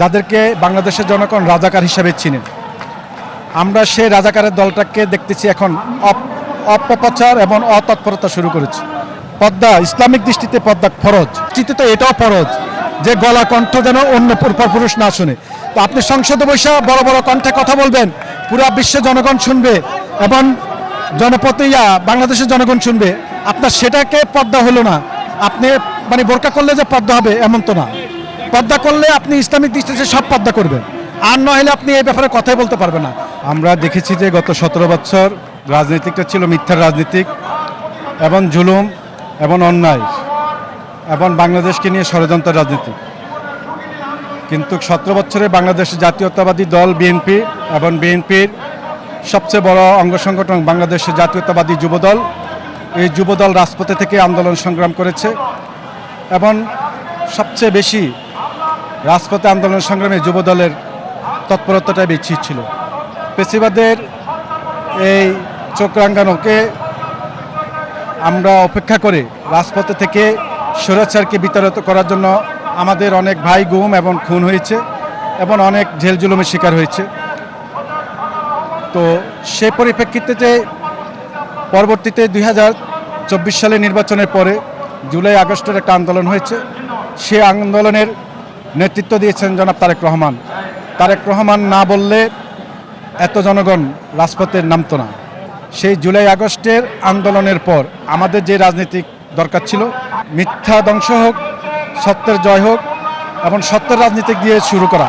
যাদেরকে বাংলাদেশের জনগণ রাজাকার হিসেবে চিনেন। আমরা সেই রাজাকারের দলটাকে দেখতেছি এখন অপপ্রচার এবং অতৎপরতা শুরু করেছে। পদ্মা ইসলামিক দৃষ্টিতে পদ্মা ফরজ, চিন্তিত এটাও ফরজ যে গলা কণ্ঠ যেন অন্য পুরুষ না শুনে। তো আপনি সংসদে বসে বড় বড় কণ্ঠে কথা বলবেন, পুরা বিশ্বের জনগণ শুনবে এবং জনপতিয়া বাংলাদেশের জনগণ শুনবে, আপনার সেটাকে পদ্মা হলো না। আপনি মানে বোরকা করলে যে পদ্মা হবে এমন তো না। পদ্মা করলে আপনি ইসলামিক দৃষ্টিতে সব পদ্মা করবেন, আর নইলে আপনি এই ব্যাপারে কথাই বলতে পারবেন না। আমরা দেখেছি যে গত 17 বছর রাজনীতিকটা ছিল মিথ্যার রাজনীতিক এবং জুলুম এবং অন্যায় এবং বাংলাদেশকে নিয়ে ষড়যন্ত্রের রাজনীতি। কিন্তু 17 বছরে বাংলাদেশ জাতীয়তাবাদী দল বিএনপি এবং বিএনপির সবচেয়ে বড় অঙ্গ সংগঠন বাংলাদেশ জাতীয়তাবাদী যুবদল, এই যুবদল রাজপথে থেকে আন্দোলন সংগ্রাম করেছে এবং সবচেয়ে বেশি রাজপথে আন্দোলন সংগ্রামে যুবদলের তৎপরতাটা বেশি ছিল। পেশিবাদের এই চোখ রাঙানোকে আমরা অপেক্ষা করে রাজপথে থেকে স্বৈরাচারকে বিতাড়িত করার জন্য আমাদের অনেক ভাই গুম এবং খুন হয়েছে এবং অনেক জেল জুলুমের শিকার হয়েছে। তো সে পরিপ্রেক্ষিতে যে পরবর্তীতে 2024 সালে নির্বাচনের পরে জুলাই আগস্টের একটা আন্দোলন হয়েছে, সে আন্দোলনের নেতৃত্ব দিয়েছেন জনাব তারেক রহমান। তারেক রহমান না বললে এত জনগণ রাজপথে নামতো না। সেই জুলাই আগস্টের আন্দোলনের পর আমাদের যে রাজনীতিক দরকার ছিল, মিথ্যা ধ্বংস হোক, সত্যের জয় হোক এবং সত্যের রাজনীতি দিয়ে শুরু করা।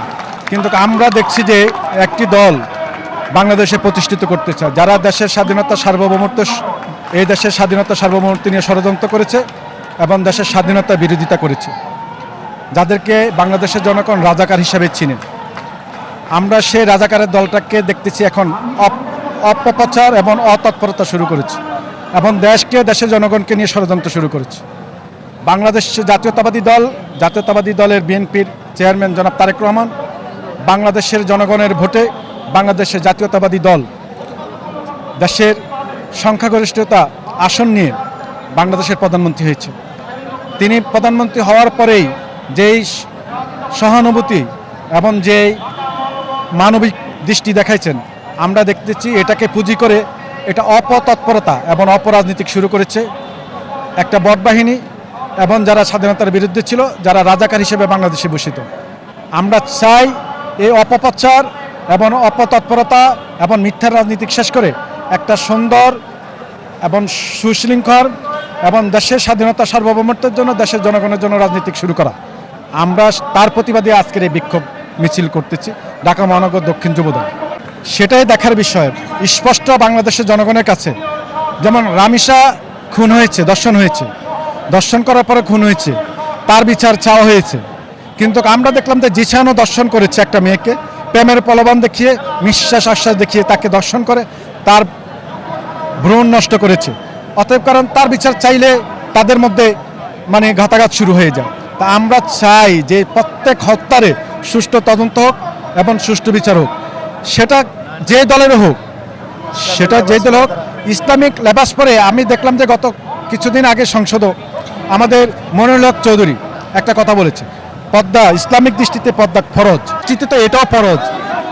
কিন্তু আমরা দেখছি যে একটি দল বাংলাদেশে প্রতিষ্ঠিত করতে চায়, যারা দেশের স্বাধীনতা সার্বভৌমত্ব, এই দেশের স্বাধীনতা সার্বভৌমত্ব নিয়ে ষড়যন্ত্র করেছে এবং দেশের স্বাধীনতা বিরোধিতা করেছে, যাদেরকে বাংলাদেশের জনগণ রাজাকার হিসাবে চিনেন। আমরা সেই রাজাকারের দলটাকে দেখতেছি এখন অপপ্রচার এবং অতৎপরতা শুরু করেছে এবং দেশের জনগণকে নিয়ে ষড়যন্ত্র শুরু করেছে। বাংলাদেশ জাতীয়তাবাদী দলের বিএনপির চেয়ারম্যান জনাব তারেক রহমান বাংলাদেশের জনগণের ভোটে বাংলাদেশের জাতীয়তাবাদী দল দেশের সংখ্যাগরিষ্ঠতা আসন নিয়ে বাংলাদেশের প্রধানমন্ত্রী হয়েছে। তিনি প্রধানমন্ত্রী হওয়ার পরেই যেই সহানুভূতি এবং যেই মানবিক দৃষ্টি দেখাইছেন, আমরা দেখতেছি এটাকে পুঁজি করে এটা অপতৎপরতা এবং অপরাজনীতিক শুরু করেছে একটা বট বাহিনী এবং যারা স্বাধীনতার বিরুদ্ধে ছিল, যারা রাজাকার হিসেবে বাংলাদেশে বসিত। আমরা চাই এই অপপ্রচার এবং অপতৎপরতা এবং মিথ্যার রাজনীতি শেষ করে একটা সুন্দর এবং সুশৃঙ্খল এবং দেশের স্বাধীনতা সার্বভৌমত্বের জন্য দেশের জনগণের জন্য রাজনীতি শুরু করা। আমরা তার প্রতিবাদে আজকের এই বিক্ষোভ মিছিল করতেছি ঢাকা মহানগর দক্ষিণ যুবদল। সেটাই দেখার বিষয় স্পষ্ট বাংলাদেশের জনগণের কাছে। যেমন রামিসা খুন হয়েছে, দর্শন করার পরে খুন হয়েছে, তার বিচার চাওয়া হয়েছে। কিন্তু আমরা দেখলাম যে জিসানও দর্শন করেছে একটা মেয়েকে, প্রেমের প্রলোভন দেখিয়ে, নিঃশ্বাস আশ্বাস দেখিয়ে তাকে দর্শন করে তার ভ্রূণ নষ্ট করেছে। অতএব কারণ তার বিচার চাইলে তাদের মধ্যে মানে ঘাতাঘাত শুরু হয়ে যায়। তা আমরা চাই যে প্রত্যেক হত্যারে সুষ্ঠু তদন্ত হোক এবং সুষ্ঠু বিচার হোক, সেটা যে দলের হোক, ইসলামিক লেবাস পরে আমি দেখলাম যে গত কিছুদিন আগে সংসদ আমাদের মনিরুল হক চৌধুরী একটা কথা বলেছে, পদ্মা ইসলামিক দৃষ্টিতে পদ্মা ফরজ, চিন্তিত এটাও ফরজ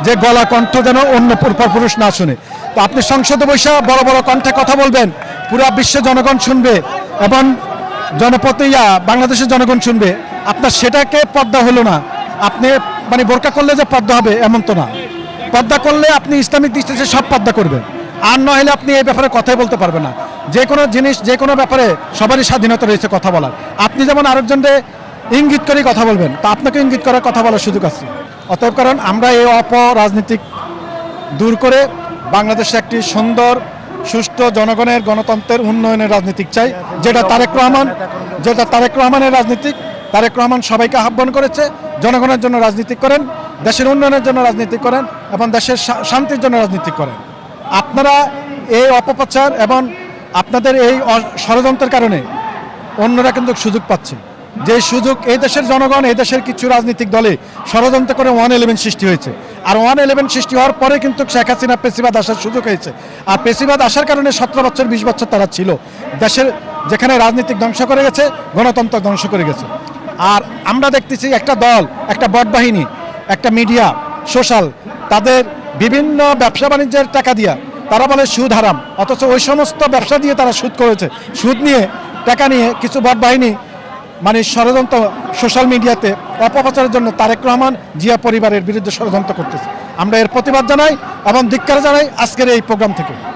যে গলা কণ্ঠ যেন অন্য পুরুষ না শুনে। তো আপনি সংসদে বসে বড় বড় কণ্ঠে কথা বলবেন, পুরা বিশ্বের জনগণ শুনবে এবং জনপতিয়া বাংলাদেশের জনগণ শুনবে, আপনার সেটাকে পদ্মা হলো না। আপনি মানে বোরকা করলে যে পদ্মা হবে এমন তো না। পদ্মা করলে আপনি ইসলামিক দৃষ্টিতে সব পদ্মা করবেন, আর নইলে আপনি এই ব্যাপারে কথাই বলতে পারবেন না। যে কোনো জিনিস, যে কোনো ব্যাপারে সবারই স্বাধীনতা রয়েছে কথা বলার। আপনি যেমন আরেকজনকে ইঙ্গিত করে কথা বলবেন, তা আপনাকে ইঙ্গিত করার কথা বলার সুযোগ আছে। অতএব কারণ আমরা এই অপরাজনীতিক দূর করে বাংলাদেশে একটি সুন্দর সুষ্ঠু জনগণের গণতন্ত্রের উন্নয়নের রাজনীতিক চাই, যেটা তারেক রহমানের রাজনীতিক। তারেক রহমান সবাইকে আহ্বান করেছে জনগণের জন্য রাজনীতি করেন, দেশের উন্নয়নের জন্য রাজনীতি করেন এবং দেশের শান্তির জন্য রাজনীতি করেন। আপনারা এই অপপ্রচার এবং আপনাদের এই ষড়যন্ত্রের কারণে অন্যরা কিন্তু সুযোগ পাচ্ছে। যে সুযোগ এই দেশের জনগণ, এই দেশের কিছু রাজনৈতিক দলে ষড়যন্ত্র করে 111 সৃষ্টি হয়েছে। আর 111 সৃষ্টি হওয়ার পরে কিন্তু শেখ হাসিনা পেশিবাদ আসার সুযোগ হয়েছে। আর পেশিবাদ আসার কারণে 17 বছর 20 বছর তারা ছিল দেশের, যেখানে রাজনীতিক ধ্বংস করে গেছে, গণতন্ত্র ধ্বংস করে গেছে। আর আমরা দেখতেছি একটা দল, একটা বট বাহিনী একটা মিডিয়া সোশ্যাল তাদের বিভিন্ন ব্যবসা বাণিজ্যের টাকা দিয়া তারা বলে সুদ হারাম, অথচ ওই সমস্ত ব্যবসা দিয়ে তারা সুদ করেছে। সুদ নিয়ে টাকা নিয়ে কিছু বট বাহিনী মানে ষড়যন্ত্র সোশ্যাল মিডিয়াতে অপপ্রচারের জন্য তারেক রহমান জিয়া পরিবারের বিরুদ্ধে ষড়যন্ত্র করতেছে। আমরা এর প্রতিবাদ জানাই এবং ধিক্কার জানাই আজকের এই প্রোগ্রাম থেকে।